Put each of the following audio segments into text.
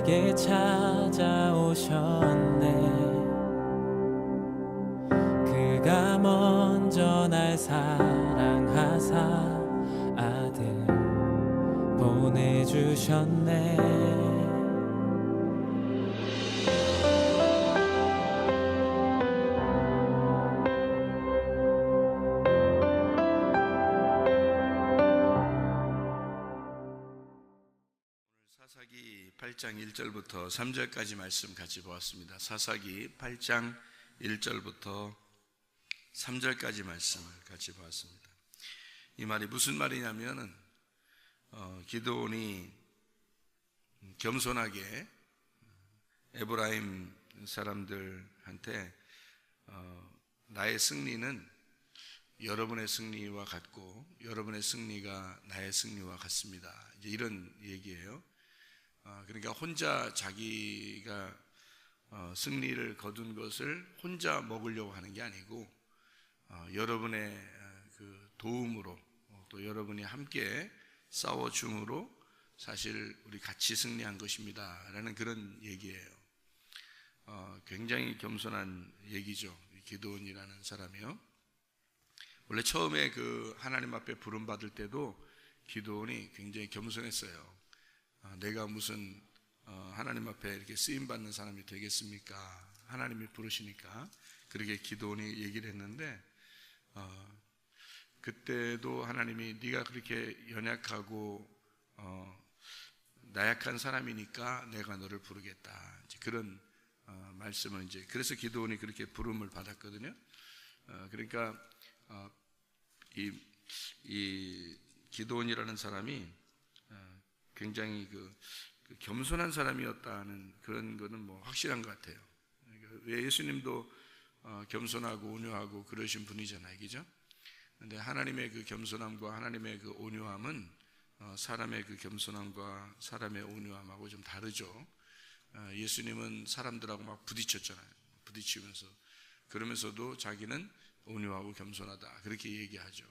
내게 찾아오셨네. 그가 먼저 날 사랑하사 아들 보내주셨네. 사사기 8장 1절부터 3절까지 말씀 같이 보았습니다. 사사기 8장 1절부터 3절까지 말씀을 같이 보았습니다. 이 말이 무슨 말이냐면은 기드온이 겸손하게 에브라임 사람들한테 나의 승리는 여러분의 승리와 같고 여러분의 승리가 나의 승리와 같습니다. 이제 이런 얘기예요. 그러니까 혼자 자기가 승리를 거둔 것을 혼자 먹으려고 하는 게 아니고 여러분의 그 도움으로 또 여러분이 함께 싸워줌으로 사실 우리 같이 승리한 것입니다 라는 그런 얘기예요. 굉장히 겸손한 얘기죠. 기드온이라는 사람이요. 원래 처음에 그 하나님 앞에 부름 받을 때도 기드온이 굉장히 겸손했어요. 내가 무슨 하나님 앞에 이렇게 쓰임 받는 사람이 되겠습니까? 하나님이 부르시니까 그렇게 기드온이 얘기를 했는데 그때도 하나님이 네가 그렇게 연약하고 나약한 사람이니까 내가 너를 부르겠다. 이제 그런 말씀을 이제 그래서 기드온이 그렇게 부름을 받았거든요. 그러니까 이 기드온이라는 사람이 굉장히 그 겸손한 사람이었다는 그런 거는 뭐 확실한 것 같아요. 그러니까 왜 예수님도 겸손하고 온유하고 그러신 분이잖아요, 그죠? 근데 하나님의 그 겸손함과 하나님의 그 온유함은 사람의 그 겸손함과 사람의 온유함하고 좀 다르죠. 예수님은 사람들하고 막 부딪혔잖아요. 부딪히면서 그러면서도 자기는 온유하고 겸손하다 그렇게 얘기하죠.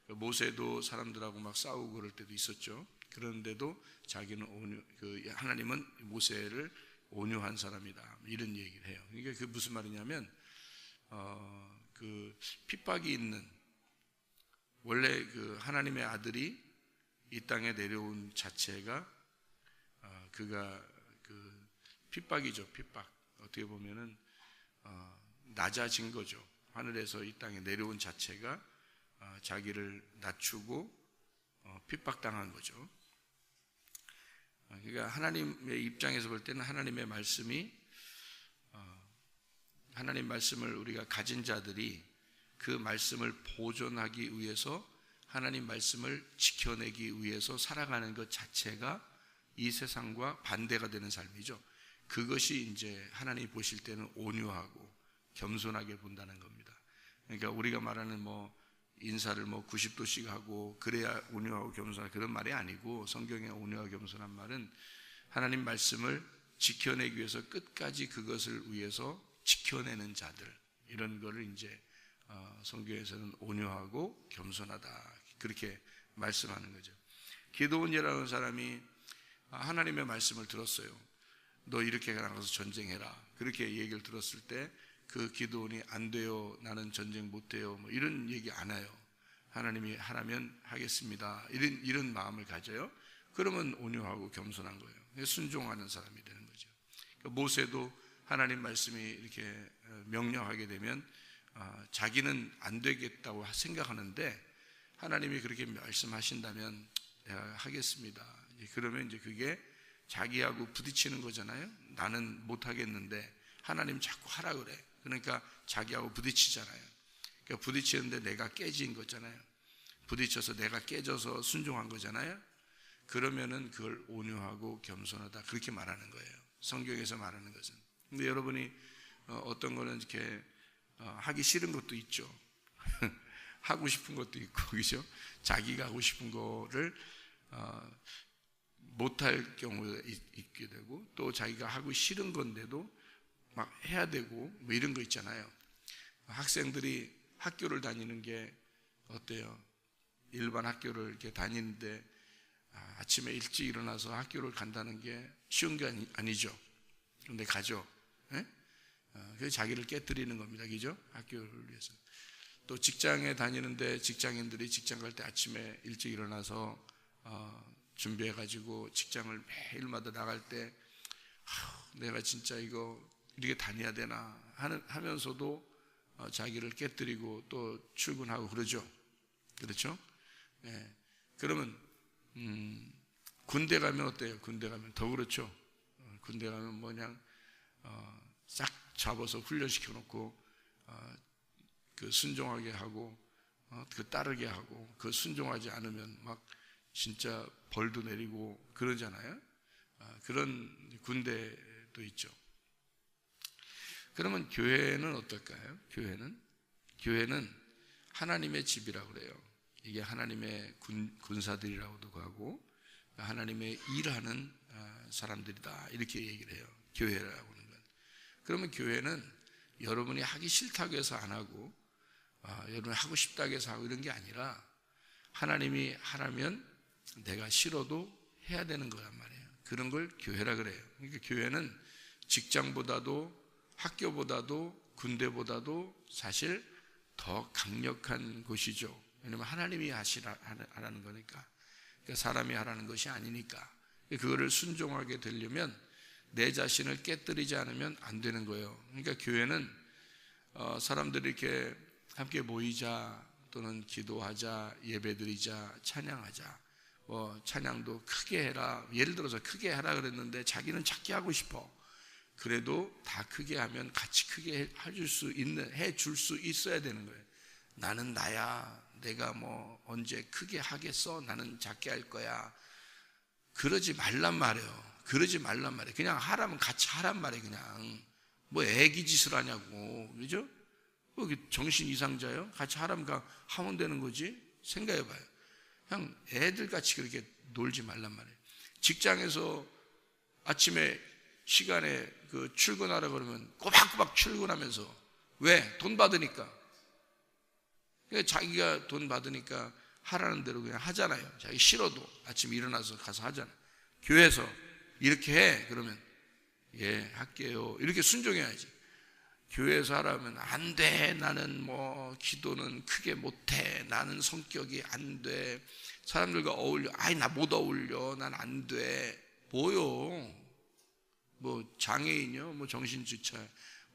모세도 사람들하고 막 싸우고 그럴 때도 있었죠. 그런데도 자기는 하나님은 모세를 온유한 사람이다 이런 얘기를 해요. 그러니까 그 무슨 말이냐면 그 핍박이 있는 원래 그 하나님의 아들이 이 땅에 내려온 자체가 그가 그 핍박이죠. 핍박 어떻게 보면은 낮아진 거죠. 하늘에서 이 땅에 내려온 자체가 자기를 낮추고 핍박당한 거죠. 그러니까 하나님의 입장에서 볼 때는 하나님의 말씀이 하나님 말씀을 우리가 가진 자들이 그 말씀을 보존하기 위해서 하나님 말씀을 지켜내기 위해서 살아가는 것 자체가 이 세상과 반대가 되는 삶이죠. 그것이 이제 하나님이 보실 때는 온유하고 겸손하게 본다는 겁니다. 그러니까 우리가 말하는 뭐 인사를 뭐 90도씩 하고 그래야 온유하고 겸손한 그런 말이 아니고 성경의 온유하고 겸손한 말은 하나님 말씀을 지켜내기 위해서 끝까지 그것을 위해서 지켜내는 자들 이런 거를 이제 성경에서는 온유하고 겸손하다 그렇게 말씀하는 거죠. 기드온이라는 사람이 하나님의 말씀을 들었어요. 너 이렇게 나가서 전쟁해라 그렇게 얘기를 들었을 때 그 기드온이 안 돼요 나는 전쟁 못 해요 뭐 이런 얘기 안 해요. 하나님이 하라면 하겠습니다 이런 마음을 가져요. 그러면 온유하고 겸손한 거예요. 순종하는 사람이 되는 거죠. 모세도 하나님 말씀이 이렇게 명령하게 되면 자기는 안 되겠다고 생각하는데 하나님이 그렇게 말씀하신다면 내가 하겠습니다. 그러면 이제 그게 자기하고 부딪히는 거잖아요. 나는 못 하겠는데 하나님 자꾸 하라 그래. 그러니까 자기하고 부딪히잖아요. 그러니까 부딪히는데 내가 깨진 거잖아요. 부딪혀서 내가 깨져서 순종한 거잖아요. 그러면은 그걸 온유하고 겸손하다 그렇게 말하는 거예요. 성경에서 말하는 것은. 근데 여러분이 어떤 거는 이렇게 하기 싫은 것도 있죠. 하고 싶은 것도 있고, 그죠? 자기가 하고 싶은 거를 못할 경우가 있게 되고, 또 자기가 하고 싫은 건데도 막 해야 되고 뭐 이런 거 있잖아요. 학생들이 학교를 다니는 게 어때요? 일반 학교를 이렇게 다니는데 아침에 일찍 일어나서 학교를 간다는 게 쉬운 게 아니죠. 근데 가죠. 예? 그래서 자기를 깨뜨리는 겁니다. 그죠? 학교를 위해서. 또 직장에 다니는데 직장인들이 직장 갈 때 아침에 일찍 일어나서 준비해가지고 직장을 매일마다 나갈 때 내가 진짜 이거 이렇게 다녀야 되나 하면서도 자기를 깨뜨리고 또 출근하고 그러죠. 그렇죠? 예. 그러면 군대 가면 어때요? 군대 가면 더 그렇죠. 군대 가면 그냥 싹 잡아서 훈련시켜 놓고 그 순종하게 하고 그 따르게 하고 그 순종하지 않으면 막 진짜 벌도 내리고 그러잖아요. 그런 군대도 있죠. 그러면 교회는 어떨까요? 교회는 하나님의 집이라고 그래요. 이게 하나님의 군사들이라고도 하고 하나님의 일하는 사람들이다 이렇게 얘기를 해요. 교회라고 하는 건. 그러면 교회는 여러분이 하기 싫다고 해서 안 하고 여러분이 하고 싶다고 해서 하고 이런 게 아니라 하나님이 하라면 내가 싫어도 해야 되는 거란 말이에요. 그런 걸 교회라 그래요. 그러니까 교회는 직장보다도 학교보다도 군대보다도 사실 더 강력한 곳이죠. 왜냐하면 하나님이 하라는 거니까. 그러니까 사람이 하라는 것이 아니니까. 그거를 순종하게 되려면 내 자신을 깨뜨리지 않으면 안 되는 거예요. 그러니까 교회는 사람들이 이렇게 함께 모이자 또는 기도하자, 예배드리자, 찬양하자. 찬양도 크게 해라. 예를 들어서 크게 하라 그랬는데 자기는 작게 하고 싶어. 그래도 다 크게 하면 같이 크게 해줄 수 있어야 되는 거예요. 나는 나야. 내가 언제 크게 하겠어? 나는 작게 할 거야. 그러지 말란 말이에요. 그냥 하라면 같이 하란 말이에요. 그냥 애기 짓을 하냐고. 그죠? 정신 이상자예요? 같이 하라면 하면 되는 거지. 생각해봐요. 그냥 애들같이 그렇게 놀지 말란 말이에요. 직장에서 아침에 시간에 출근하라 그러면 꼬박꼬박 출근하면서 왜? 돈 받으니까. 그러니까 자기가 돈 받으니까 하라는 대로 그냥 하잖아요. 자기 싫어도 아침에 일어나서 가서 하잖아요. 교회에서 이렇게 해 그러면 예 할게요 이렇게 순종해야지. 교회에서 하라면 안 돼. 나는 기도는 크게 못해. 나는 성격이 안 돼. 사람들과 어울려. 나 못 어울려. 난 안 돼. 뭐요? 장애인이요? 정신주차.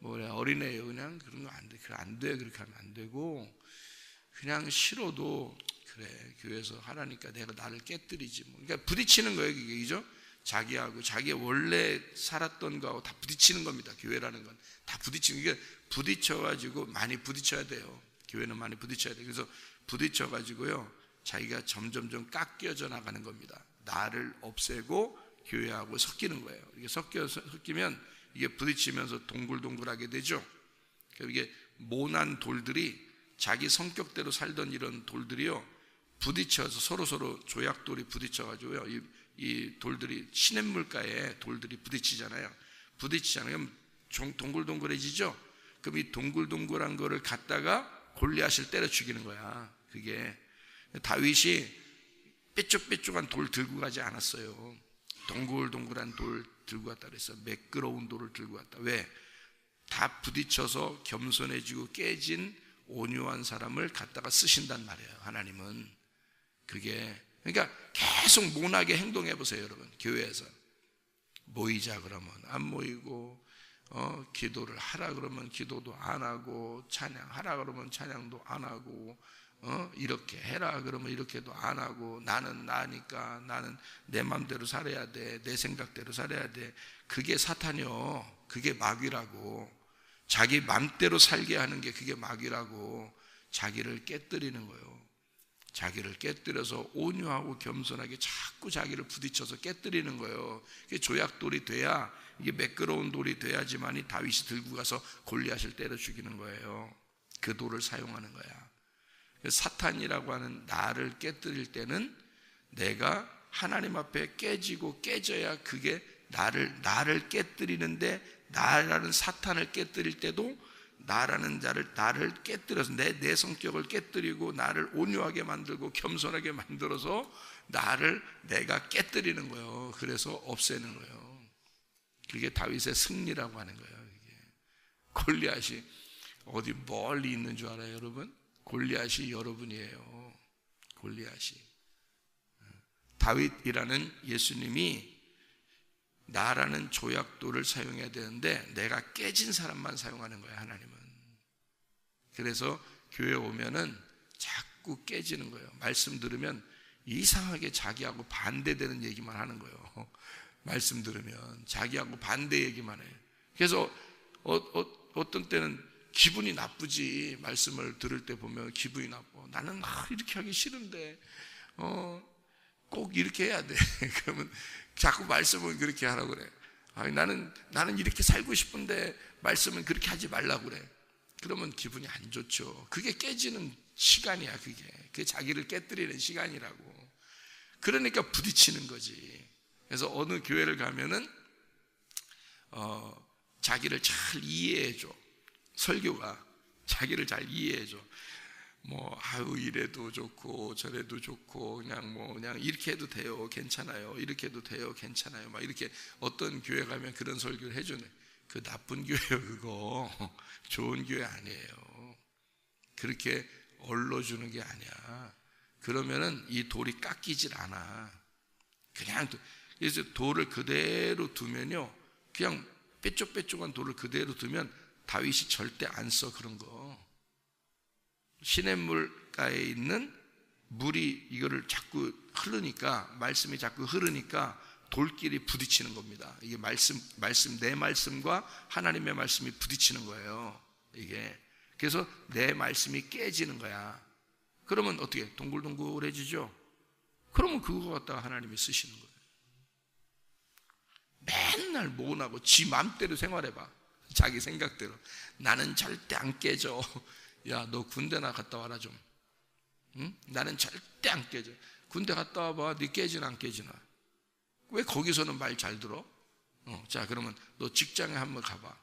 어린애요. 그냥 그런 거 안 돼. 안 돼. 그렇게 하면 안 되고 그냥 싫어도 그래. 교회에서 하라니까 내가 나를 깨뜨리지. 그러니까 부딪히는 거예요. 그죠? 자기하고 자기 원래 살았던 거하고 다 부딪히는 겁니다. 교회라는 건 다 부딪히는 게 부딪혀가지고 많이 부딪혀야 돼요. 교회는 많이 부딪혀야 돼요. 그래서 부딪혀가지고요 자기가 점점점 깎여져 나가는 겁니다. 나를 없애고 교회하고 섞이는 거예요. 이게 섞이면 이게 부딪히면서 동글동글하게 되죠. 이게 모난 돌들이 자기 성격대로 살던 이런 돌들이요 부딪혀서 서로 조약돌이 부딪혀가지고요 이 돌들이 시냇물가에 돌들이 부딪히잖아요. 그럼 동글동글해지죠. 그럼 이 동글동글한 거를 갖다가 골리앗을 때려 죽이는 거야. 그게 다윗이 삐쭉삐쭉한 돌 들고 가지 않았어요. 동글동글한 돌 들고 갔다 그랬어. 매끄러운 돌을 들고 갔다. 왜? 다 부딪혀서 겸손해지고 깨진 온유한 사람을 갖다가 쓰신단 말이에요. 하나님은 그게 그러니까 계속 모나게 행동해 보세요, 여러분. 교회에서 모이자 그러면 안 모이고 기도를 하라 그러면 기도도 안 하고 찬양하라 그러면 찬양도 안 하고 이렇게 해라 그러면 이렇게도 안 하고 나는 나니까 나는 내 맘대로 살아야 돼. 내 생각대로 살아야 돼. 그게 사탄이요. 그게 마귀라고. 자기 맘대로 살게 하는 게 그게 마귀라고. 자기를 깨뜨리는 거예요. 자기를 깨뜨려서 온유하고 겸손하게 자꾸 자기를 부딪혀서 깨뜨리는 거예요. 그게 조약돌이 돼야 이게 매끄러운 돌이 돼야지만이 다윗이 들고 가서 골리앗을 때려 죽이는 거예요. 그 돌을 사용하는 거야. 사탄이라고 하는 나를 깨뜨릴 때는 내가 하나님 앞에 깨지고 깨져야 그게 나를 깨뜨리는데 나라는 사탄을 깨뜨릴 때도 나라는 자를 나를 깨뜨려서 내 성격을 깨뜨리고 나를 온유하게 만들고 겸손하게 만들어서 나를 내가 깨뜨리는 거예요. 그래서 없애는 거예요. 그게 다윗의 승리라고 하는 거예요. 이게. 골리앗이 어디 멀리 있는 줄 알아요, 여러분? 골리앗이 여러분이에요. 골리앗이. 다윗이라는 예수님이 나라는 조약돌을 사용해야 되는데 내가 깨진 사람만 사용하는 거예요, 하나님은. 그래서 교회 오면은 자꾸 깨지는 거예요. 말씀 들으면 이상하게 자기하고 반대되는 얘기만 하는 거예요. 말씀 들으면 자기하고 반대 얘기만 해요. 그래서 어떤 때는 기분이 나쁘지. 말씀을 들을 때 보면 기분이 나빠. 나는 이렇게 하기 싫은데 꼭 이렇게 해야 돼. 그러면 자꾸 말씀은 그렇게 하라고 그래. 나는 이렇게 살고 싶은데 말씀은 그렇게 하지 말라고 그래. 그러면 기분이 안 좋죠. 그게 깨지는 시간이야. 그게 자기를 깨뜨리는 시간이라고. 그러니까 부딪히는 거지. 그래서 어느 교회를 가면은 자기를 잘 이해해줘. 설교가 자기를 잘 이해해줘. 이래도 좋고 저래도 좋고 그냥 이렇게 해도 돼요, 괜찮아요. 이렇게 해도 돼요, 괜찮아요. 막 이렇게 어떤 교회 가면 그런 설교를 해주네. 그 나쁜 교회요, 그거. 좋은 교회 아니에요. 그렇게 얼러주는 게 아니야. 그러면은 이 돌이 깎이질 않아. 그래서 돌을 그대로 두면요, 그냥 뾰족뾰족한 돌을 그대로 두면 다윗이 절대 안 써, 그런 거. 시냇물가에 있는 물이 이거를 자꾸 흐르니까, 말씀이 자꾸 흐르니까 돌끼리 부딪히는 겁니다. 이게 내 말씀과 하나님의 말씀이 부딪히는 거예요. 이게. 그래서 내 말씀이 깨지는 거야. 그러면 어떻게? 동글동글해지죠? 그러면 그거 갖다가 하나님이 쓰시는 거예요. 맨날 모은하고 지 맘대로 생활해봐. 자기 생각대로. 나는 절대 안 깨져. 야, 너 군대나 갔다 와라 좀. 응? 나는 절대 안 깨져. 군대 갔다 와봐. 네 깨지나 안 깨지나. 왜 거기서는 말 잘 들어? 자, 그러면 너 직장에 한번 가봐.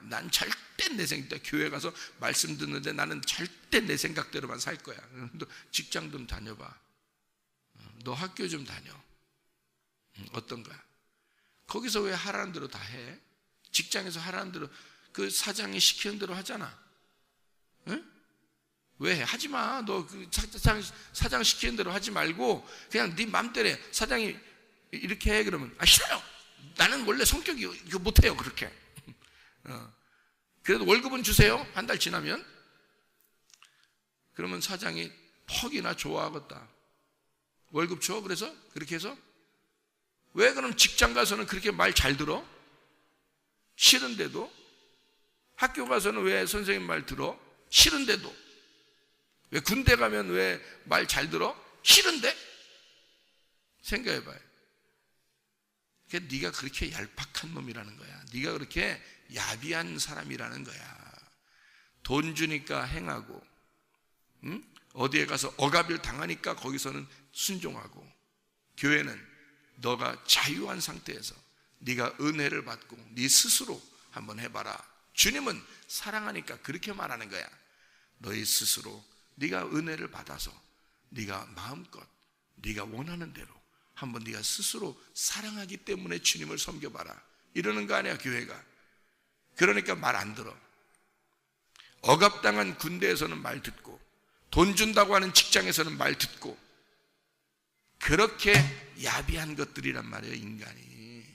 난 절대 내 생각, 교회 가서 말씀 듣는데 나는 절대 내 생각대로만 살 거야. 너 직장 좀 다녀봐. 너 학교 좀 다녀. 어떤 거야? 거기서 왜 하라는 대로 다 해? 직장에서 하라는 대로 그 사장이 시키는 대로 하잖아. 응? 왜 해? 하지 마. 너 그 사장 시키는 대로 하지 말고 그냥 네 맘대로 해. 사장이 이렇게 해 그러면 싫어요. 나는 원래 성격이 이거 못해요. 그렇게. 그래도 월급은 주세요. 한 달 지나면. 그러면 사장이 퍽이나 좋아하겠다. 월급 줘. 그래서 그렇게 해서 왜 그럼 직장 가서는 그렇게 말 잘 들어? 싫은데도. 학교 가서는 왜 선생님 말 들어? 싫은데도. 왜 군대 가면 왜 말 잘 들어? 싫은데? 생각해봐요. 네가 그렇게 얄팍한 놈이라는 거야. 네가 그렇게 야비한 사람이라는 거야. 돈 주니까 행하고, 응? 어디에 가서 억압을 당하니까 거기서는 순종하고. 교회는 너가 자유한 상태에서 네가 은혜를 받고 네 스스로 한번 해봐라. 주님은 사랑하니까 그렇게 말하는 거야. 너희 스스로 네가 은혜를 받아서 네가 마음껏 네가 원하는 대로 한번 네가 스스로 사랑하기 때문에 주님을 섬겨봐라. 이러는 거 아니야, 교회가. 그러니까 말 안 들어. 억압당한 군대에서는 말 듣고, 돈 준다고 하는 직장에서는 말 듣고, 그렇게 야비한 것들이란 말이에요, 인간이.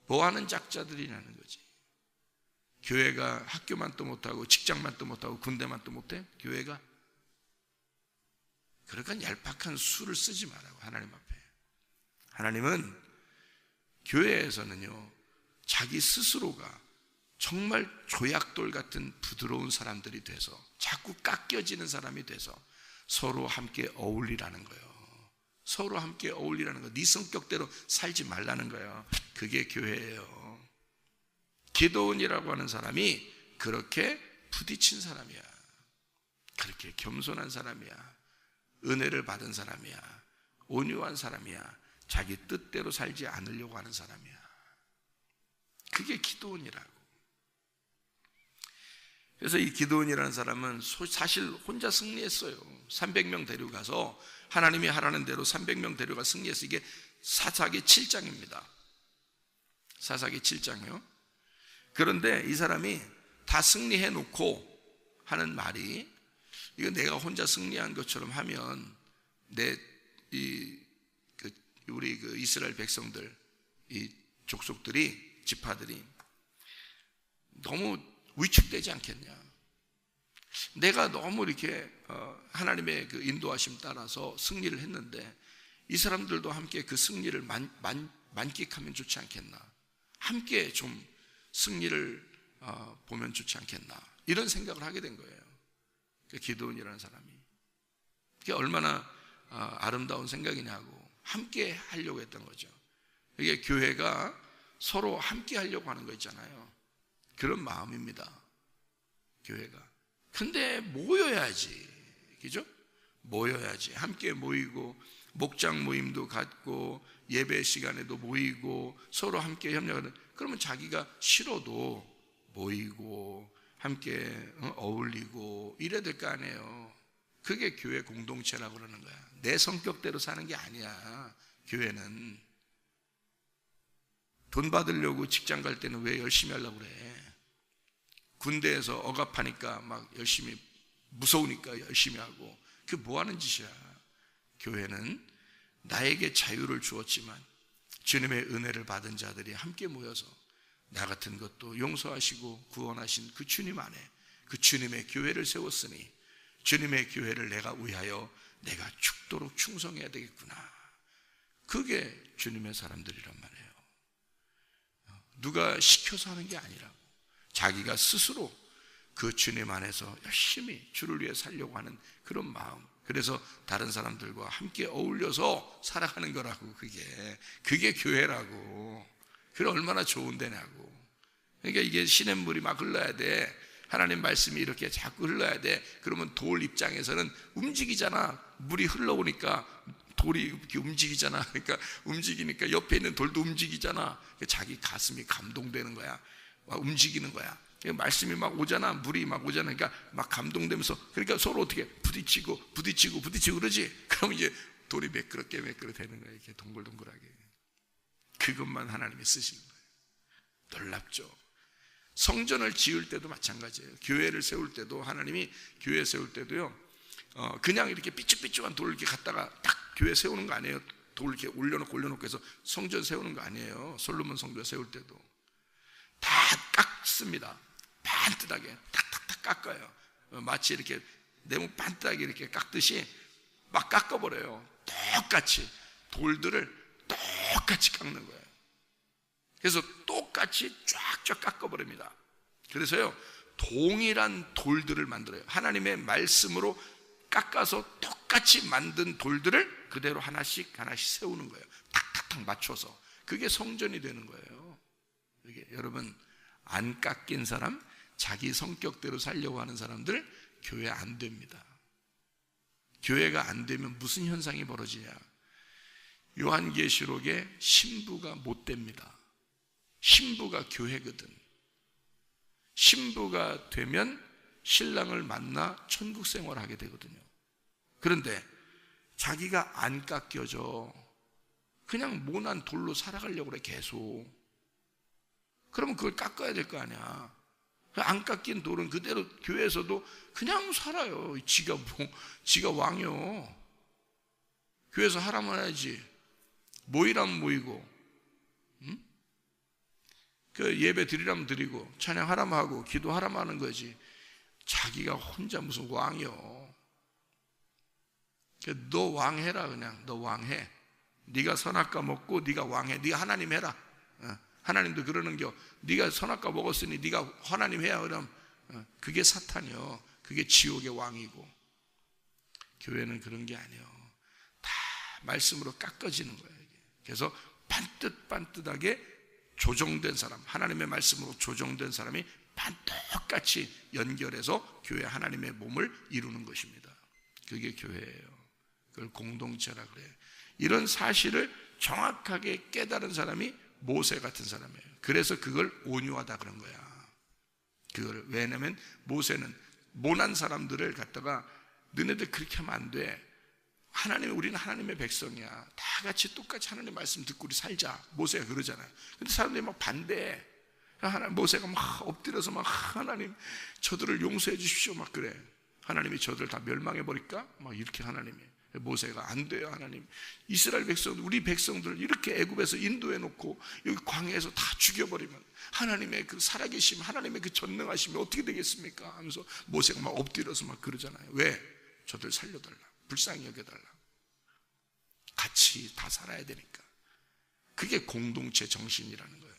뭐하는 작자들이라는 거지. 교회가 학교만 또 못하고 직장만 또 못하고 군대만 또 못해? 교회가? 그러니까 얄팍한 수를 쓰지 말라고, 하나님 앞에. 하나님은 교회에서는요, 자기 스스로가 정말 조약돌 같은 부드러운 사람들이 돼서, 자꾸 깎여지는 사람이 돼서 서로 함께 어울리라는 거예요. 서로 함께 어울리라는 거. 네 성격대로 살지 말라는 거예요. 그게 교회예요. 기도원이라고 하는 사람이 그렇게 부딪힌 사람이야. 그렇게 겸손한 사람이야. 은혜를 받은 사람이야. 온유한 사람이야. 자기 뜻대로 살지 않으려고 하는 사람이야. 그게 기도원이라고. 그래서 이 기드온이라는 사람은 사실 혼자 승리했어요. 300명 데려가서 하나님이 하라는 대로 300명 데려가 승리해서 이게 사사기 7장입니다. 사사기 7장이요. 그런데 이 사람이 다 승리해 놓고 하는 말이, 이거 내가 혼자 승리한 것처럼 하면 우리 이스라엘 백성들, 이 족속들이, 지파들이 너무 위축되지 않겠냐. 내가 너무 이렇게 하나님의 그 인도하심 따라서 승리를 했는데 이 사람들도 함께 그 승리를 만끽하면 좋지 않겠나. 함께 좀 승리를 보면 좋지 않겠나. 이런 생각을 하게 된 거예요. 그 기드온이라는 사람이. 그게 얼마나 아름다운 생각이냐고. 함께 하려고 했던 거죠. 이게 교회가 서로 함께 하려고 하는 거 있잖아요. 그런 마음입니다. 교회가. 근데 모여야지. 그죠? 모여야지. 함께 모이고 목장 모임도 갖고 예배 시간에도 모이고 서로 함께 협력하는. 그러면 자기가 싫어도 모이고 함께 어울리고 이래야 될 거 아니에요. 그게 교회 공동체라고 그러는 거야. 내 성격대로 사는 게 아니야. 교회는 돈 받으려고 직장 갈 때는 왜 열심히 하려고 그래? 군대에서 억압하니까 막 열심히, 무서우니까 열심히 하고. 그게 뭐 하는 짓이야. 교회는 나에게 자유를 주었지만 주님의 은혜를 받은 자들이 함께 모여서 나 같은 것도 용서하시고 구원하신 그 주님 안에 그 주님의 교회를 세웠으니 주님의 교회를 내가 위하여 내가 죽도록 충성해야 되겠구나. 그게 주님의 사람들이란 말이에요. 누가 시켜서 하는 게 아니라고. 자기가 스스로 그 주님 안에서 열심히 주를 위해 살려고 하는 그런 마음. 그래서 다른 사람들과 함께 어울려서 살아가는 거라고. 그게 교회라고. 그게 얼마나 좋은 데냐고. 그러니까 이게 시냇물이 막 흘러야 돼. 하나님 말씀이 이렇게 자꾸 흘러야 돼. 그러면 돌 입장에서는 움직이잖아. 물이 흘러오니까 돌이 이렇게 움직이잖아. 그러니까 움직이니까 옆에 있는 돌도 움직이잖아. 자기 가슴이 감동되는 거야. 막 움직이는 거야. 말씀이 막 오잖아. 물이 막 오잖아. 그러니까 막 감동되면서, 그러니까 서로 어떻게 부딪히고 그러지. 그럼 이제 돌이 매끄럽게 되는 거야. 이렇게 동글동글하게. 그것만 하나님이 쓰시는 거예요. 놀랍죠. 성전을 지을 때도 마찬가지예요. 교회를 세울 때도, 하나님이 교회 세울 때도요, 그냥 이렇게 삐쭉삐쭉한 돌을 이렇게 갖다가 딱 교회 세우는 거 아니에요. 돌을 이렇게 올려놓고 해서 성전 세우는 거 아니에요. 솔로몬 성전 세울 때도 다 깎습니다. 반듯하게 탁탁탁 깎아요. 마치 이렇게 네모 반듯하게 이렇게 깎듯이 막 깎아버려요. 똑같이 돌들을 똑같이 깎는 거예요. 그래서 똑같이 쫙쫙 깎아버립니다. 그래서요, 동일한 돌들을 만들어요. 하나님의 말씀으로 깎아서 똑같이 만든 돌들을 그대로 하나씩 세우는 거예요. 탁탁탁 맞춰서. 그게 성전이 되는 거예요. 이게 여러분, 안 깎인 사람, 자기 성격대로 살려고 하는 사람들 교회 안 됩니다. 교회가 안 되면 무슨 현상이 벌어지냐? 요한계시록에 신부가 못 됩니다. 신부가 교회거든. 신부가 되면 신랑을 만나 천국 생활하게 되거든요. 그런데 자기가 안 깎여져. 그냥 모난 돌로 살아가려고 그래, 계속. 그러면 그걸 깎아야 될 거 아니야. 안 깎인 돌은 그대로 교회에서도 그냥 살아요. 지가 왕이요. 교회에서 하라면 해야지. 모이라면 모이고, 그 예배 드리라면 드리고, 찬양하라면 하고, 기도하라면 하는 거지. 자기가 혼자 무슨 왕이요. 너 왕해라. 그냥 너 왕해. 네가 선악과 먹고 네가 왕해. 네가 하나님 해라. 하나님도 그러는겨. 네가 선악과 먹었으니 네가 하나님 해야. 그럼 그게 사탄이요. 그게 지옥의 왕이고. 교회는 그런 게 아니에요. 다 말씀으로 깎아지는 거예요. 그래서 반듯반듯하게 조정된 사람, 하나님의 말씀으로 조정된 사람이 반듯같이 연결해서 교회 하나님의 몸을 이루는 것입니다. 그게 교회예요. 그걸 공동체라 그래요. 이런 사실을 정확하게 깨달은 사람이 모세 같은 사람이에요. 그래서 그걸 온유하다 그런 거야. 그걸 왜냐하면 모세는 모난 사람들을 갖다가 너네들 그렇게 하면 안 돼. 우리는 하나님의 백성이야. 다 같이 똑같이 하나님의 말씀 듣고 우리 살자. 모세가 그러잖아요. 근데 사람들이 막 반대해. 모세가 막 엎드려서 막 하나님 저들을 용서해 주십시오 막 그래. 하나님이 저들을 다 멸망해 버릴까? 막 이렇게 하나님이. 모세가 안 돼요. 하나님 이스라엘 백성들 우리 백성들 이렇게 애굽에서 인도해 놓고 여기 광야에서 다 죽여버리면 하나님의 그 살아계심 하나님의 그 전능하심이 어떻게 되겠습니까? 하면서 모세가 막 엎드려서 막 그러잖아요. 왜? 저들 살려달라. 불쌍히 여겨달라. 같이 다 살아야 되니까. 그게 공동체 정신이라는 거예요.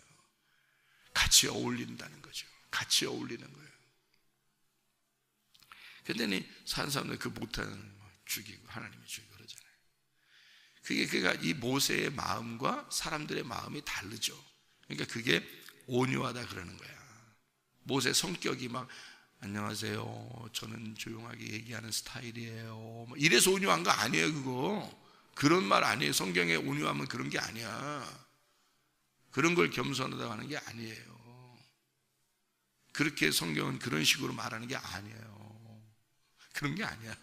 같이 어울린다는 거죠. 같이 어울리는 거예요. 그런데 사는 사람들 그 못하는 죽이고 하나님이 죽이고 그러잖아요. 그러니까 이 모세의 마음과 사람들의 마음이 다르죠. 그러니까 그게 온유하다 그러는 거야. 모세 성격이 막 안녕하세요. 저는 조용하게 얘기하는 스타일이에요. 이래서 온유한 거 아니에요, 그거. 그런 말 아니에요. 성경에 온유하면 그런 게 아니야. 그런 걸 겸손하다고 하는 게 아니에요. 그렇게 성경은 그런 식으로 말하는 게 아니에요. 그런 게 아니야.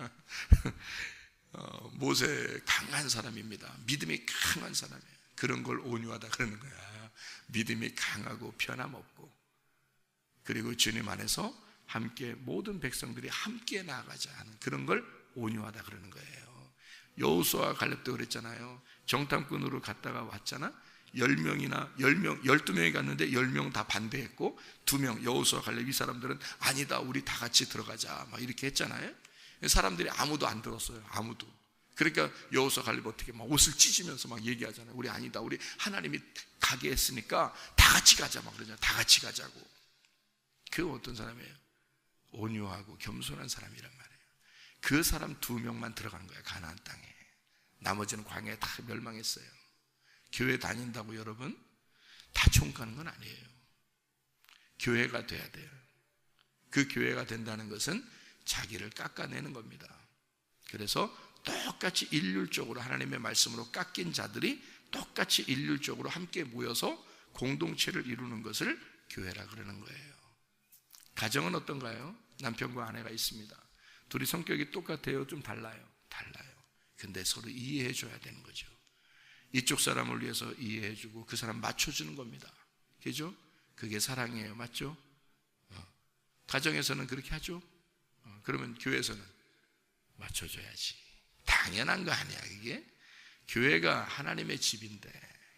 모세 강한 사람입니다. 믿음이 강한 사람이에요. 그런 걸 온유하다 그러는 거야. 믿음이 강하고 변함없고 그리고 주님 안에서 함께 모든 백성들이 함께 나아가자 하는 그런 걸 온유하다 그러는 거예요. 여호수아와 갈렙도 그랬잖아요. 정탐꾼으로 갔다가 왔잖아. 12명이 갔는데 10명 다 반대했고 2명 여호수아 갈렙 이 사람들은 아니다 우리 다 같이 들어가자 막 이렇게 했잖아요. 사람들이 아무도 안 들었어요. 아무도. 그러니까 여호수아 갈렙 어떻게 막 옷을 찢으면서 막 얘기하잖아요. 우리 아니다 우리 하나님이 가게 했으니까 다 같이 가자 막 그러잖아요. 다 같이 가자고. 그 어떤 사람이에요? 온유하고 겸손한 사람이란 말이에요. 그 사람 2명만 들어간 거예요. 가나안 땅에. 나머지는 광야에 다 멸망했어요. 교회 다닌다고 여러분 다 천국 가는 건 아니에요. 교회가 돼야 돼요. 그 교회가 된다는 것은 자기를 깎아내는 겁니다. 그래서 똑같이 일률적으로 하나님의 말씀으로 깎인 자들이 똑같이 일률적으로 함께 모여서 공동체를 이루는 것을 교회라 그러는 거예요. 가정은 어떤가요? 남편과 아내가 있습니다. 둘이 성격이 똑같아요? 좀 달라요? 달라요. 근데 서로 이해해 줘야 되는 거죠. 이쪽 사람을 위해서 이해해주고 그 사람 맞춰주는 겁니다. 그죠? 그게 사랑이에요. 맞죠? 가정에서는 그렇게 하죠? 그러면 교회에서는 맞춰줘야지. 당연한 거 아니야 이게? 교회가 하나님의 집인데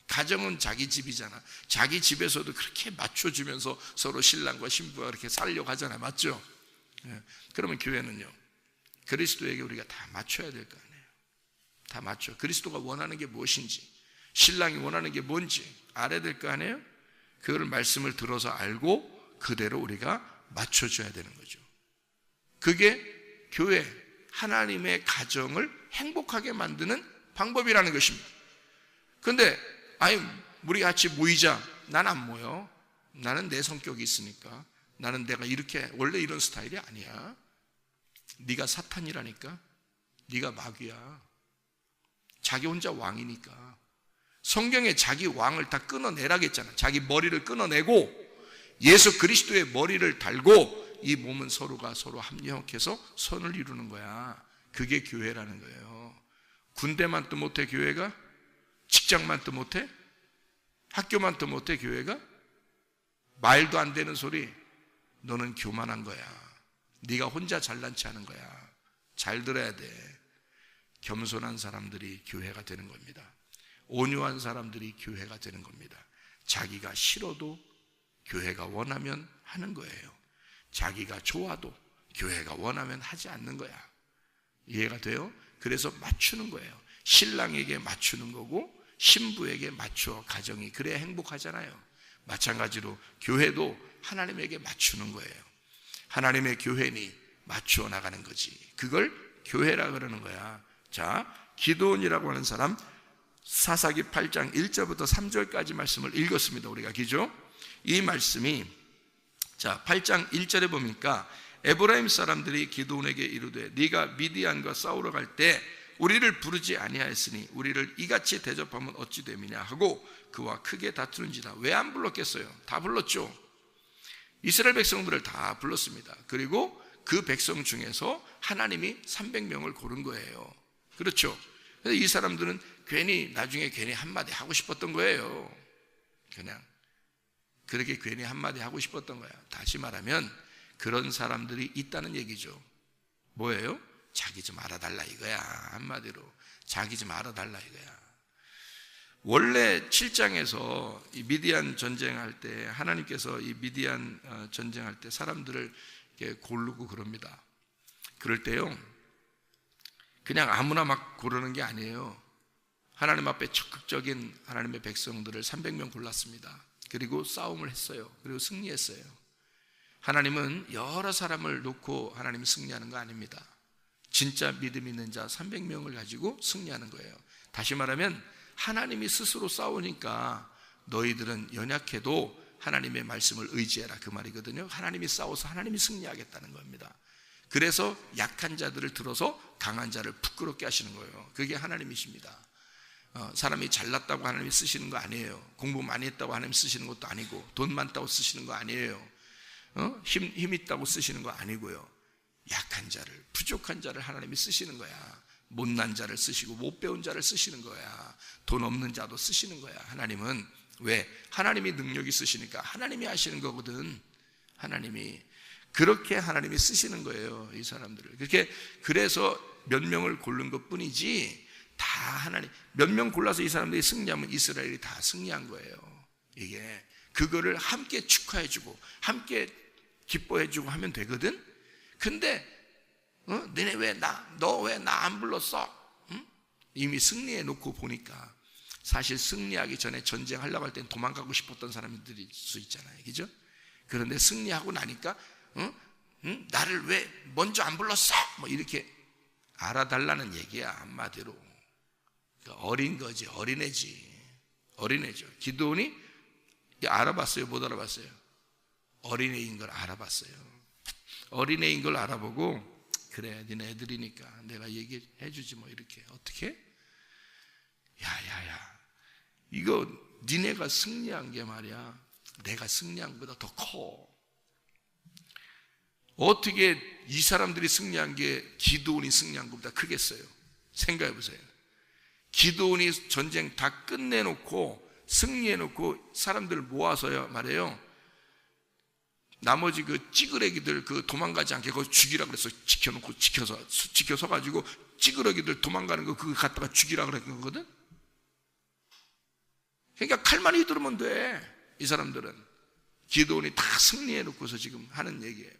가정은 자기 집이잖아. 자기 집에서도 그렇게 맞춰주면서 서로 신랑과 신부가 그렇게 살려고 하잖아요. 맞죠? 그러면 교회는요 그리스도에게 우리가 다 맞춰야 될 거 아니에요. 다 맞춰. 그리스도가 원하는 게 무엇인지 신랑이 원하는 게 뭔지 알아야 될 거 아니에요. 그걸 말씀을 들어서 알고 그대로 우리가 맞춰줘야 되는 거죠. 그게 교회 하나님의 가정을 행복하게 만드는 방법이라는 것입니다. 그런데 우리 같이 모이자. 난 안 모여. 나는 내 성격이 있으니까. 나는 내가 이렇게 원래 이런 스타일이 아니야. 네가 사탄이라니까. 네가 마귀야. 자기 혼자 왕이니까. 성경에 자기 왕을 다 끊어내라고 했잖아. 자기 머리를 끊어내고 예수 그리스도의 머리를 달고 이 몸은 서로가 서로 합력해서 선을 이루는 거야. 그게 교회라는 거예요. 군대만 또 못해 교회가? 직장만 또 못해? 학교만 또 못해 교회가? 말도 안 되는 소리. 너는 교만한 거야. 네가 혼자 잘난 체 하는 거야. 잘 들어야 돼. 겸손한 사람들이 교회가 되는 겁니다. 온유한 사람들이 교회가 되는 겁니다. 자기가 싫어도 교회가 원하면 하는 거예요. 자기가 좋아도 교회가 원하면 하지 않는 거야. 이해가 돼요? 그래서 맞추는 거예요. 신랑에게 맞추는 거고 신부에게 맞춰 가정이 그래야 행복하잖아요. 마찬가지로 교회도 하나님에게 맞추는 거예요. 하나님의 교회니 맞추어 나가는 거지. 그걸 교회라 그러는 거야. 자, 기드온이라고 하는 사람 사사기 8장 1절부터 3절까지 말씀을 읽었습니다. 우리가 기죠? 이 말씀이 자 8장 1절에 보니까 에브라임 사람들이 기드온에게 이르되 네가 미디안과 싸우러 갈 때 우리를 부르지 아니하였으니 우리를 이같이 대접하면 어찌 됨이냐 하고 그와 크게 다투는지라. 왜 안 불렀겠어요? 다 불렀죠. 이스라엘 백성들을 다 불렀습니다. 그리고 그 백성 중에서 하나님이 300명을 고른 거예요. 그렇죠? 그래서 이 사람들은 나중에 괜히 한마디 하고 싶었던 거예요. 그냥 그렇게 괜히 한마디 하고 싶었던 거야. 다시 말하면 그런 사람들이 있다는 얘기죠. 뭐예요? 자기 좀 알아달라 이거야. 한마디로 자기 좀 알아달라 이거야. 원래 7장에서 이 미디안 전쟁할 때 하나님께서 이 미디안 전쟁할 때 사람들을 이렇게 고르고 그럽니다. 그럴 때요, 그냥 아무나 막 고르는 게 아니에요. 하나님 앞에 적극적인 하나님의 백성들을 300명 골랐습니다. 그리고 싸움을 했어요. 그리고 승리했어요. 하나님은 여러 사람을 놓고 하나님이 승리하는 거 아닙니다. 진짜 믿음 있는 자 300명을 가지고 승리하는 거예요. 다시 말하면 하나님이 스스로 싸우니까 너희들은 연약해도 하나님의 말씀을 의지해라 그 말이거든요. 하나님이 싸워서 하나님이 승리하겠다는 겁니다. 그래서 약한 자들을 들어서 강한 자를 부끄럽게 하시는 거예요. 그게 하나님이십니다. 사람이 잘났다고 하나님이 쓰시는 거 아니에요. 공부 많이 했다고 하나님이 쓰시는 것도 아니고, 돈 많다고 쓰시는 거 아니에요. 힘 있다고 쓰시는 거 아니고요. 약한 자를, 부족한 자를 하나님이 쓰시는 거야. 못난 자를 쓰시고 못 배운 자를 쓰시는 거야. 돈 없는 자도 쓰시는 거야. 하나님은 왜? 하나님이 능력이 쓰시니까 하나님이 하시는 거거든. 하나님이 그렇게 하나님이 쓰시는 거예요. 이 사람들을. 그래서 몇 명을 고른 것 뿐이지 다 하나님, 몇 명 골라서 이 사람들이 승리하면 이스라엘이 다 승리한 거예요. 이게 그거를 함께 축하해주고 함께 기뻐해주고 하면 되거든. 근데 너네 너 왜 나 안 불렀어? 응? 이미 승리해 놓고 보니까 사실 승리하기 전에 전쟁하려고 할 땐 도망가고 싶었던 사람들이 수 있잖아요. 그죠? 그런데 승리하고 나니까 나를 왜 먼저 안 불렀어? 뭐 이렇게 알아달라는 얘기야. 한마디로 어린 거지, 어린애죠. 기드온이 알아봤어요, 못 알아봤어요? 어린애인 걸 알아봤어요. 어린애인 걸 알아보고, 그래 니네 애들이니까 내가 얘기해 주지 뭐. 이렇게 어떻게? 야야야, 이거 니네가 승리한 게 말이야, 내가 승리한 것보다 더 커. 어떻게 이 사람들이 승리한 게 기드온이 승리한 것보다 크겠어요? 생각해 보세요. 기드온이 전쟁 다 끝내놓고 승리해놓고 사람들 모아서요 말이에요, 나머지 그 찌그러기들 그 도망가지 않게 그거 죽이라 그랬어. 지켜서 가지고 찌그러기들 도망가는 거 그거 갖다가 죽이라 그랬던 거거든. 그러니까 칼만 휘두르면 돼. 이 사람들은 기드온이 다 승리해 놓고서 지금 하는 얘기예요.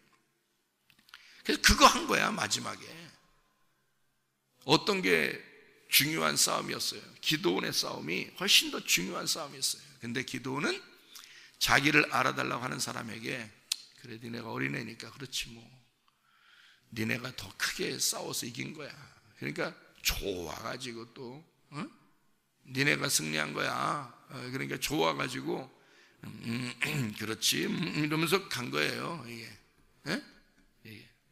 그래서 그거 한 거야. 마지막에 어떤 게 중요한 싸움이었어요. 기드온의 싸움이 훨씬 더 중요한 싸움이었어요. 근데 기드온은 자기를 알아달라고 하는 사람에게, 그래 니네가 어린애니까 그렇지 뭐, 니네가 더 크게 싸워서 이긴 거야. 그러니까 좋아가지고 또 니네가 승리한 거야. 그러니까 좋아가지고 그렇지 이러면서 간 거예요. 이게.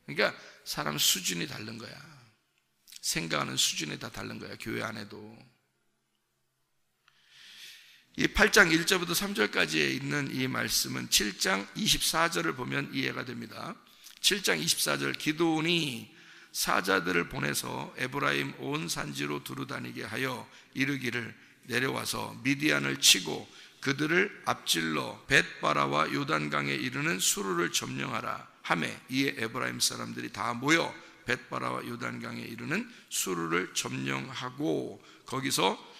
그러니까 사람 수준이 다른 거야. 생각하는 수준이 다 다른 거야. 교회 안에도. 이 8장 1절부터 3절까지에 있는 이 말씀은 7장 24절을 보면 이해가 됩니다. 7장 24절, 기드온이 사자들을 보내서 에브라임 온 산지로 두루다니게 하여 이르기를, 내려와서 미디안을 치고 그들을 앞질러 벳바라와 요단강에 이르는 수르를 점령하라 하매, 이에 에브라임 사람들이 다 모여 벳바라와 요단강에 이르는 수르를 점령하고 거기서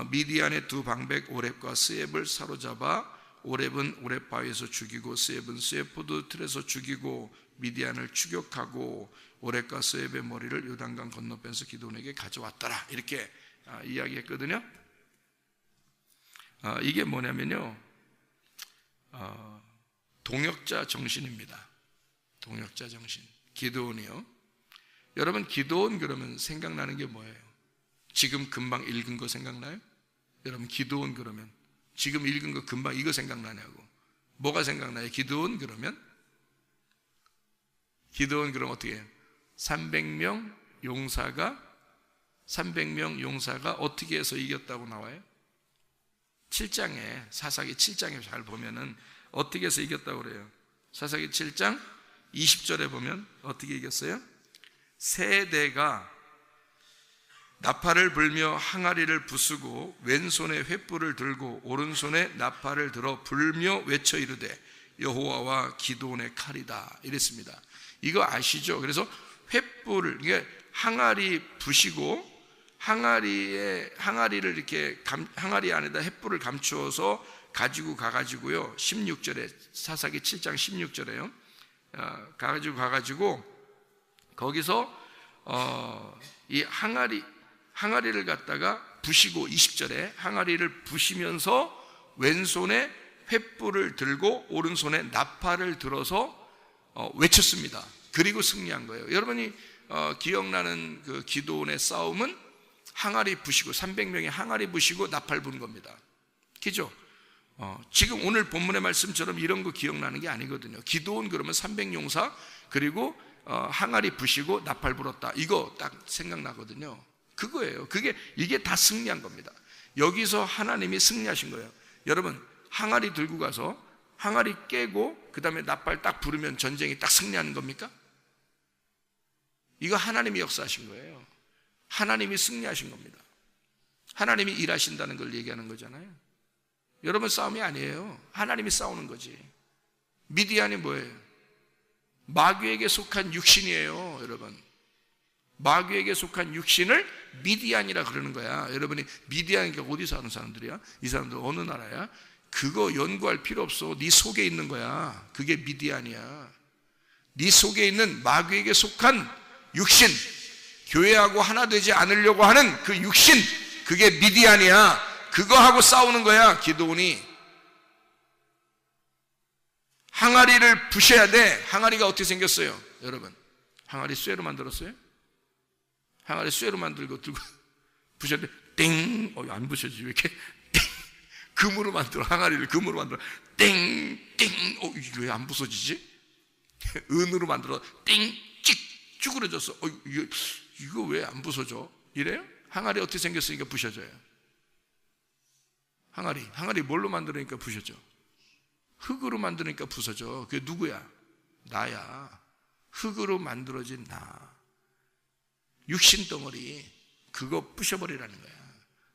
미디안의 두 방백 오렙과 스엡을 사로잡아 오렙은 오렙 바위에서 죽이고 스엡은 스엡 포도 틀에서 죽이고 미디안을 추격하고 오렙과 스엡의 머리를 요단강 건너편에서 기드온에게 가져왔더라. 이렇게 이야기했거든요. 이게 뭐냐면요, 동역자 정신입니다. 동역자 정신. 기드온이요. 여러분 기드온 그러면 생각나는 게 뭐예요? 지금 금방 읽은 거 생각나요? 여러분 기드온 그러면 지금 읽은 거 금방 이거 생각나냐고. 뭐가 생각나요? 기드온 그러면 어떻게 해요? 300명 용사가 어떻게 해서 이겼다고 나와요? 7장에 사사기 7장에 잘 보면은 어떻게 해서 이겼다고 그래요? 사사기 7장 20절에 보면 어떻게 이겼어요? 세대가 나팔을 불며 항아리를 부수고 왼손에 횃불을 들고 오른손에 나팔을 들어 불며 외쳐 이르되 여호와와 기드온의 칼이다 이랬습니다. 이거 아시죠? 그래서 횃불을, 이게 항아리 부시고 항아리를 이렇게 항아리 안에다 횃불을 감추어서 가지고 가가지고요, 16절에 사사기 7장 16절에요, 가가지고 거기서 이 항아리를 갖다가 부시고 20절에 항아리를 부시면서 왼손에 횃불을 들고 오른손에 나팔을 들어서 외쳤습니다. 그리고 승리한 거예요. 여러분이 기억나는 그 기드온의 싸움은 항아리 부시고 300명이 항아리 부시고 나팔 부는 겁니다. 그죠? 지금 오늘 본문의 말씀처럼 이런 거 기억나는 게 아니거든요. 기드온 그러면 300용사 그리고 항아리 부시고 나팔 불었다, 이거 딱 생각나거든요. 그거예요. 이게 다 승리한 겁니다. 여기서 하나님이 승리하신 거예요. 여러분, 항아리 들고 가서 항아리 깨고 그 다음에 나팔 딱 부르면 전쟁이 딱 승리하는 겁니까? 이거 하나님이 역사하신 거예요. 하나님이 승리하신 겁니다. 하나님이 일하신다는 걸 얘기하는 거잖아요. 여러분, 싸움이 아니에요. 하나님이 싸우는 거지. 미디안이 뭐예요? 마귀에게 속한 육신이에요. 여러분, 마귀에게 속한 육신을 미디안이라 그러는 거야. 여러분이 미디안이 어디서 하는 사람들이야? 이 사람들 어느 나라야? 그거 연구할 필요 없어. 네 속에 있는 거야. 그게 미디안이야. 네 속에 있는 마귀에게 속한 육신, 교회하고 하나 되지 않으려고 하는 그 육신, 그게 미디안이야. 그거하고 싸우는 거야, 기드온이. 항아리를 부셔야 돼. 항아리가 어떻게 생겼어요? 여러분, 항아리 쇠로 만들었어요? 항아리 쇠로 만들고 들고 부셨는데 땡! 안 부셔지지. 왜 이렇게 땡! 금으로 만들어. 항아리를 금으로 만들어. 땡! 땡! 이게 왜 안 부서지지? 은으로 만들어. 땡! 찍! 쭈그러졌어. 이거 왜 안 부서져? 이래요? 항아리 어떻게 생겼으니까 부셔져요? 항아리 뭘로 만들으니까 부서져? 흙으로 만드니까 부서져. 그게 누구야? 나야. 흙으로 만들어진 나. 육신 덩어리, 그거 부셔버리라는 거야.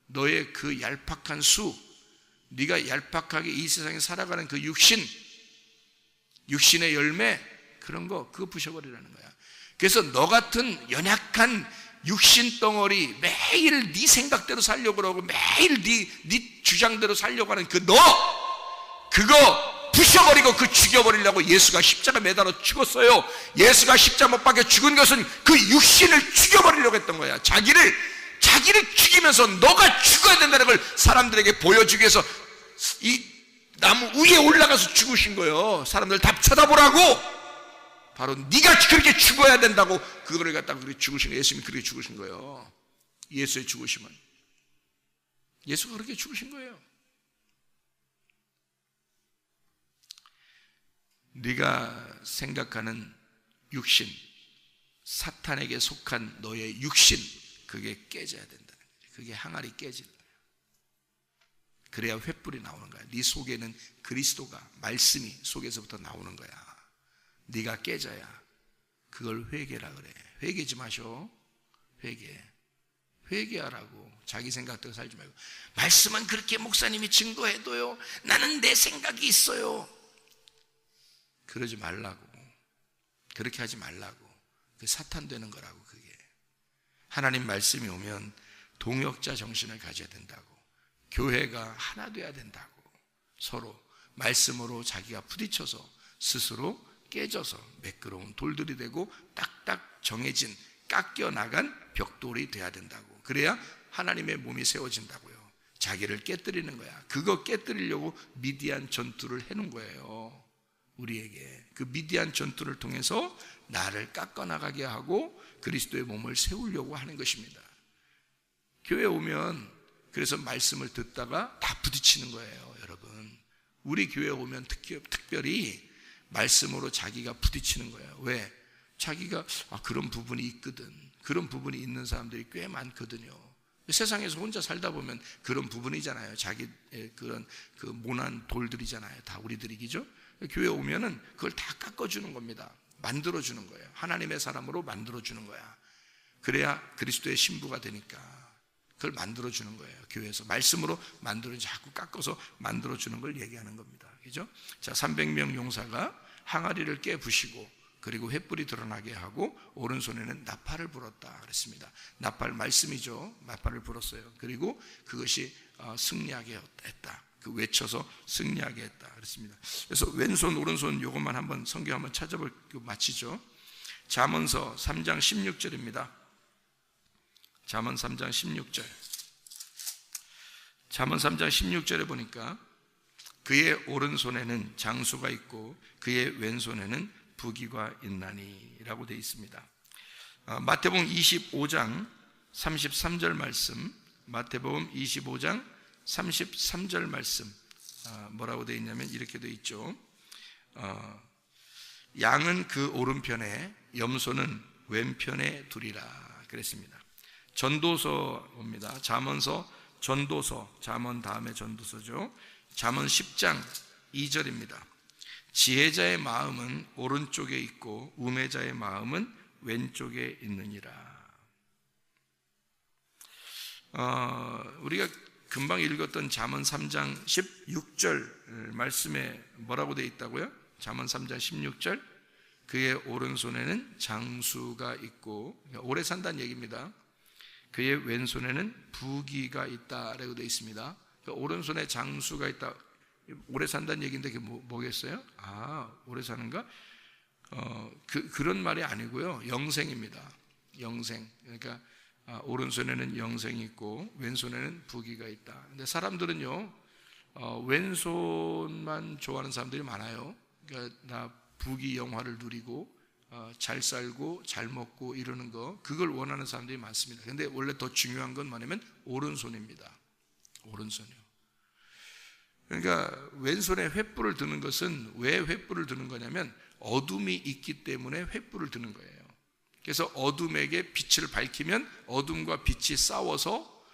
너의 그 얄팍한 수, 네가 얄팍하게 이 세상에 살아가는 그 육신의 열매, 그런 거, 그거 부셔버리라는 거야. 그래서 너 같은 연약한 육신 덩어리, 매일 네 생각대로 살려고 그러고 매일 네 주장대로 살려고 하는 그 너, 그거 부셔버리고 그 죽여버리려고 예수가 십자가 매달아 죽었어요. 예수가 십자가 못 박혀 죽은 것은 그 육신을 죽여버리려고 했던 거야. 자기를 죽이면서 너가 죽어야 된다는 걸 사람들에게 보여주기 위해서 이 나무 위에 올라가서 죽으신 거예요. 사람들 다 쳐다보라고. 바로 네가 그렇게 죽어야 된다고 그거를 갖다가 그렇게 죽으신 거예요. 예수님이 그렇게 죽으신 거예요. 예수의 죽으심은, 예수가 그렇게 죽으신 거예요. 네가 생각하는 육신, 사탄에게 속한 너의 육신, 그게 깨져야 된다는 거예요. 그게 항아리 깨지는 거예요. 그래야 횃불이 나오는 거야. 네 속에는 그리스도가, 말씀이 속에서부터 나오는 거야. 네가 깨져야. 그걸 회개라 그래. 회개지 마셔. 회개하라고. 자기 생각대로 살지 말고. 말씀은 그렇게 목사님이 증거해도요, 나는 내 생각이 있어요. 그러지 말라고. 그렇게 하지 말라고. 그게 사탄 되는 거라고. 그게 하나님 말씀이 오면 동역자 정신을 가져야 된다고. 교회가 하나 돼야 된다고. 서로 말씀으로 자기가 부딪혀서 스스로 깨져서 매끄러운 돌들이 되고 딱딱 정해진 깎여 나간 벽돌이 돼야 된다고. 그래야 하나님의 몸이 세워진다고요. 자기를 깨뜨리는 거야. 그거 깨뜨리려고 미디안 전투를 해놓은 거예요. 우리에게 그 미디안 전투를 통해서 나를 깎아나가게 하고 그리스도의 몸을 세우려고 하는 것입니다. 교회 오면 그래서 말씀을 듣다가 다 부딪히는 거예요. 여러분, 우리 교회 오면 특별히 말씀으로 자기가 부딪히는 거예요. 왜? 자기가 그런 부분이 있거든. 그런 부분이 있는 사람들이 꽤 많거든요. 세상에서 혼자 살다 보면 그런 부분이잖아요. 자기 그런 그 모난 돌들이잖아요. 다 우리들이기죠. 교회 오면은 그걸 다 깎아주는 겁니다. 만들어주는 거예요. 하나님의 사람으로 만들어주는 거야. 그래야 그리스도의 신부가 되니까 그걸 만들어주는 거예요. 교회에서 말씀으로 자꾸 깎아서 만들어주는 걸 얘기하는 겁니다. 그죠? 자, 300명 용사가 항아리를 깨부시고 그리고 횃불이 드러나게 하고 오른손에는 나팔을 불었다 그랬습니다. 나팔 말씀이죠. 나팔을 불었어요. 그리고 그것이 승리하게 했다. 그 외쳐서 승리하게 했다 그랬습니다. 그래서 왼손 오른손 요것만 한번 성경 한번 찾아보고 마치죠. 잠언서 3장 16절입니다. 잠언 3장 16절. 잠언 3장 16절에 보니까 그의 오른손에는 장수가 있고 그의 왼손에는 부귀가 있나니 라고 되어 있습니다. 마태복음 25장 33절 말씀, 마태복음 25장 33절 말씀 뭐라고 되어 있냐면 이렇게 되어 있죠. 양은 그 오른편에 염소는 왼편에 두리라 그랬습니다. 전도서입니다. 잠언서 전도서, 잠언 다음에 전도서죠. 잠언 10장 2절입니다. 지혜자의 마음은 오른쪽에 있고 우매자의 마음은 왼쪽에 있느니라. 우리가 금방 읽었던 잠언 3장 16절 말씀에 뭐라고 되어 있다고요? 잠언 3장 16절 그의 오른손에는 장수가 있고 오래 산다는 얘기입니다. 그의 왼손에는 부귀가 있다라고 되어 있습니다. 오른손에 장수가 있다. 오래 산다는 얘기인데 그게 뭐겠어요? 오래 사는가? 그런 말이 아니고요. 영생입니다. 영생. 그러니까 오른손에는 영생이 있고 왼손에는 부귀가 있다. 근데 사람들은요, 왼손만 좋아하는 사람들이 많아요. 그러니까 나 부귀 영화를 누리고 잘 살고 잘 먹고 이러는 거, 그걸 원하는 사람들이 많습니다. 근데 원래 더 중요한 건 뭐냐면 오른손입니다. 오른손이요. 그러니까 왼손에 횃불을 드는 것은 왜 횃불을 드는 거냐면 어둠이 있기 때문에 횃불을 드는 거예요. 그래서 어둠에게 빛을 밝히면 어둠과 빛이 싸워서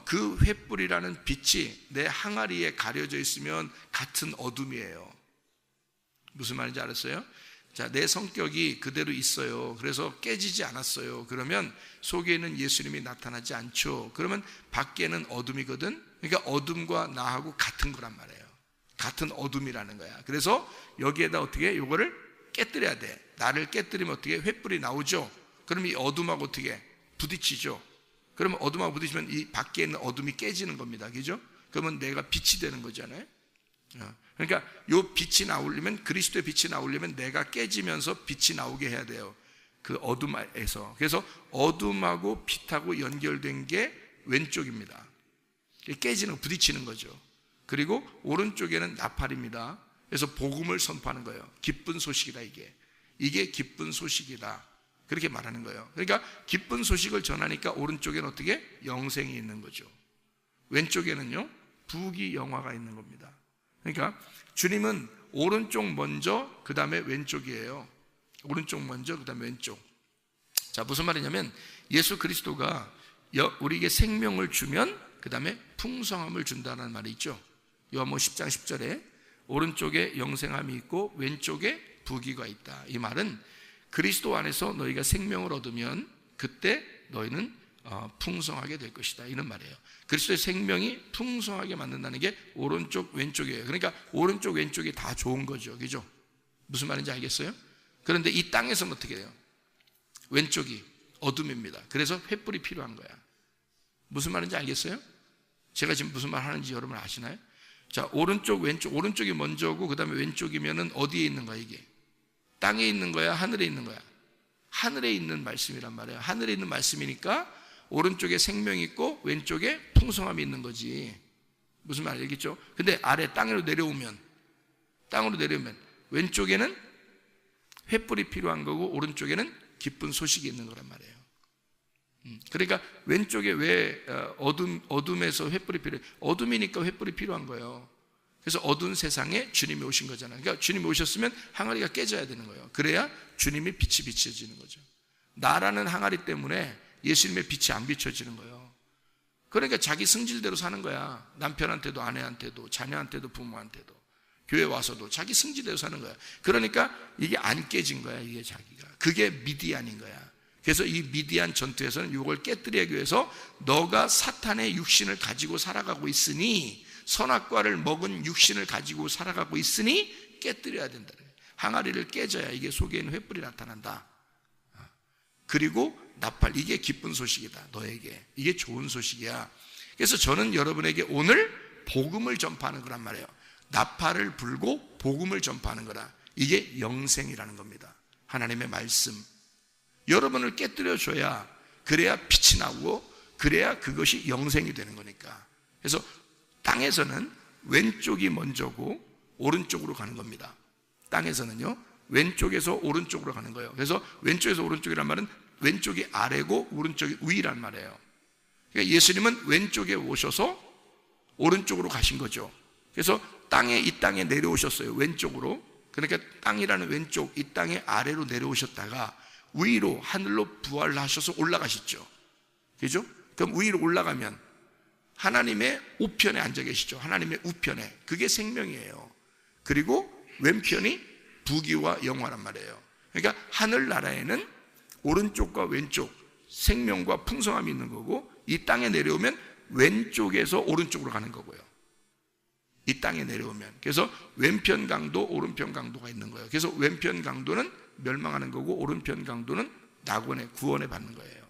그 횃불이라는 빛이 내 항아리에 가려져 있으면 같은 어둠이에요. 무슨 말인지 알았어요? 자, 내 성격이 그대로 있어요. 그래서 깨지지 않았어요. 그러면 속에는 예수님이 나타나지 않죠. 그러면 밖에는 어둠이거든. 그러니까 어둠과 나하고 같은 거란 말이에요. 같은 어둠이라는 거야. 그래서 여기에다 어떻게 이거를 깨뜨려야 돼. 나를 깨뜨리면 어떻게 횃불이 나오죠. 그러면 이 어둠하고 어떻게 부딪히죠. 그러면 어둠하고 부딪히면 이 밖에 있는 어둠이 깨지는 겁니다. 그죠? 그러면 내가 빛이 되는 거잖아요. 그러니까 이 빛이 나오려면, 그리스도의 빛이 나오려면 내가 깨지면서 빛이 나오게 해야 돼요. 그 어둠에서. 그래서 어둠하고 빛하고 연결된 게 왼쪽입니다. 깨지는 거, 부딪히는 거죠. 그리고 오른쪽에는 나팔입니다. 그래서 복음을 선포하는 거예요. 기쁜 소식이다. 이게 기쁜 소식이다. 그렇게 말하는 거예요. 그러니까 기쁜 소식을 전하니까 오른쪽에는 어떻게? 영생이 있는 거죠. 왼쪽에는요, 부귀 영화가 있는 겁니다. 그러니까 주님은 오른쪽 먼저 그 다음에 왼쪽이에요. 오른쪽 먼저 그 다음에 왼쪽. 자, 무슨 말이냐면 예수 그리스도가 우리에게 생명을 주면 그 다음에 풍성함을 준다는 말이 있죠. 요한복음 10장 10절에 오른쪽에 영생함이 있고 왼쪽에 부귀가 있다. 이 말은 그리스도 안에서 너희가 생명을 얻으면 그때 너희는 풍성하게 될 것이다, 이런 말이에요. 그리스도의 생명이 풍성하게 만든다는 게 오른쪽 왼쪽이에요. 그러니까 오른쪽 왼쪽이 다 좋은 거죠. 그죠? 무슨 말인지 알겠어요? 그런데 이 땅에서는 어떻게 해요? 왼쪽이 어둠입니다. 그래서 횃불이 필요한 거야. 무슨 말인지 알겠어요? 제가 지금 무슨 말 하는지 여러분 아시나요? 자, 오른쪽 왼쪽, 오른쪽이 먼저고 그 다음에 왼쪽이면은 어디에 있는 거야? 이게 땅에 있는 거야? 하늘에 있는 거야? 하늘에 있는 말씀이란 말이에요. 하늘에 있는 말씀이니까 오른쪽에 생명이 있고 왼쪽에 풍성함이 있는 거지. 무슨 말 알겠죠? 근데 아래 땅으로 내려오면 왼쪽에는 횃불이 필요한 거고 오른쪽에는 기쁜 소식이 있는 거란 말이에요. 그러니까 왼쪽에 왜 어둠에서 횃불이 필요해? 어둠이니까 횃불이 필요한 거예요. 그래서 어두운 세상에 주님이 오신 거잖아요. 그러니까 주님이 오셨으면 항아리가 깨져야 되는 거예요. 그래야 주님의 빛이 비춰지는 거죠. 나라는 항아리 때문에 예수님의 빛이 안 비춰지는 거예요. 그러니까 자기 승질대로 사는 거야. 남편한테도 아내한테도 자녀한테도 부모한테도 교회 와서도 자기 승질대로 사는 거야. 그러니까 이게 안 깨진 거야. 이게 자기가. 그게 미디안인 거야. 그래서 이 미디안 전투에서는 이걸 깨뜨리기 위해서 너가 사탄의 육신을 가지고 살아가고 있으니, 선악과를 먹은 육신을 가지고 살아가고 있으니 깨뜨려야 된다. 항아리를 깨져야 이게 속에 있는 횃불이 나타난다. 그리고 나팔, 이게 기쁜 소식이다. 너에게 이게 좋은 소식이야. 그래서 저는 여러분에게 오늘 복음을 전파하는 거란 말이에요. 나팔을 불고 복음을 전파하는 거라. 이게 영생이라는 겁니다. 하나님의 말씀, 여러분을 깨뜨려 줘야, 그래야 빛이 나오고 그래야 그것이 영생이 되는 거니까. 그래서 땅에서는 왼쪽이 먼저고 오른쪽으로 가는 겁니다. 땅에서는요, 왼쪽에서 오른쪽으로 가는 거예요. 그래서 왼쪽에서 오른쪽이란 말은 왼쪽이 아래고 오른쪽이 위란 말이에요. 그러니까 예수님은 왼쪽에 오셔서 오른쪽으로 가신 거죠. 그래서 이 땅에 내려오셨어요. 왼쪽으로. 그러니까 땅이라는 왼쪽, 이 땅의 아래로 내려오셨다가 위로 하늘로 부활하셔서 올라가셨죠. 그죠? 그럼 위로 올라가면 하나님의 우편에 앉아 계시죠. 하나님의 우편에. 그게 생명이에요. 그리고 왼편이 부귀와 영화란 말이에요. 그러니까 하늘나라에는 오른쪽과 왼쪽, 생명과 풍성함이 있는 거고, 이 땅에 내려오면 왼쪽에서 오른쪽으로 가는 거고요. 이 땅에 내려오면. 그래서 왼편 강도, 오른편 강도가 있는 거예요. 그래서 왼편 강도는 멸망하는 거고, 오른편 강도는 낙원의 구원에 받는 거예요.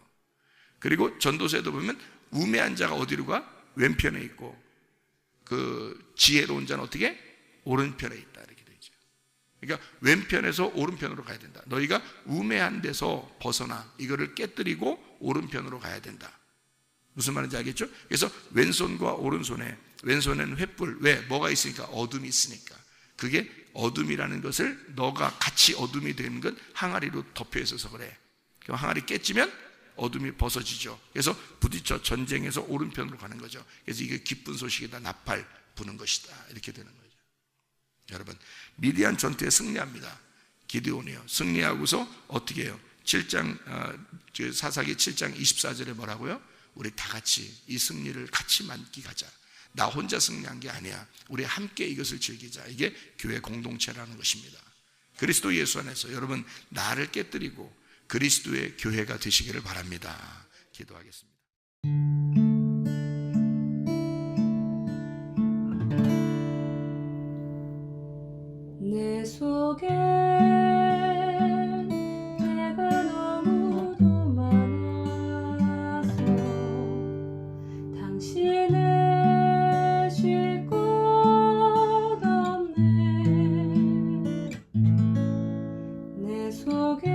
그리고 전도서에도 보면 우매한 자가 어디로 가? 왼편에 있고, 그 지혜로운 자는 어떻게? 오른편에 있다. 이렇게 되죠. 그러니까 왼편에서 오른편으로 가야 된다. 너희가 우매한 데서 벗어나 이거를 깨뜨리고 오른편으로 가야 된다. 무슨 말인지 알겠죠? 그래서 왼손과 오른손에, 왼손에는 횃불, 왜? 뭐가 있으니까? 어둠이 있으니까. 그게 어둠이라는 것을, 너가 같이 어둠이 되는 건 항아리로 덮여 있어서 그래. 그럼 항아리 깨지면 어둠이 벗어지죠. 그래서 부딪혀 전쟁에서 오른편으로 가는 거죠. 그래서 이게 기쁜 소식이다. 나팔 부는 것이다. 이렇게 되는 거죠. 여러분, 미디안 전투에 승리합니다. 기드온이요. 승리하고서 어떻게 해요? 7장, 사사기 7장 24절에 뭐라고요? 우리 다 같이 이 승리를 같이 만끽하자. 나 혼자 승리한 게 아니야. 우리 함께 이것을 즐기자. 이게 교회 공동체라는 것입니다. 그리스도 예수 안에서 여러분, 나를 깨뜨리고 그리스도의 교회가 되시기를 바랍니다. 기도하겠습니다. 내 속에 내가 너무도 많아서 당신을 쉴 곳 없네. 내 속에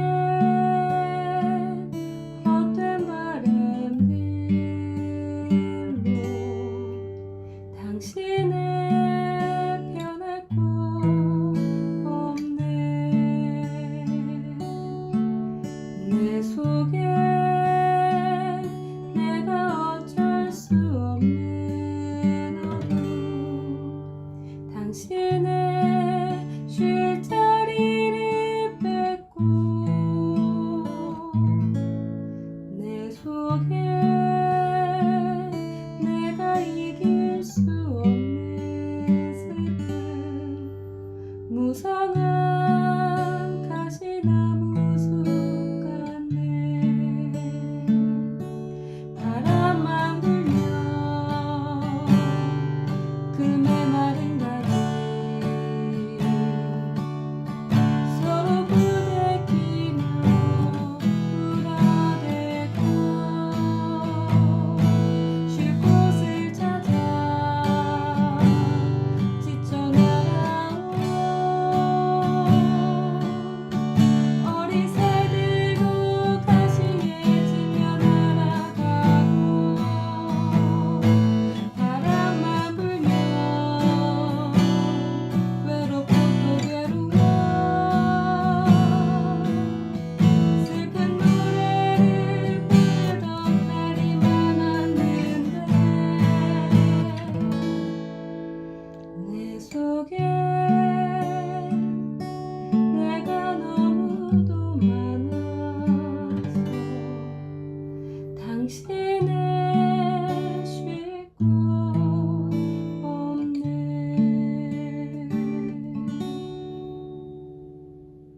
헛된 바램들로 당신을 내 속에 내가 어쩔 수 없는 어둠, 당신을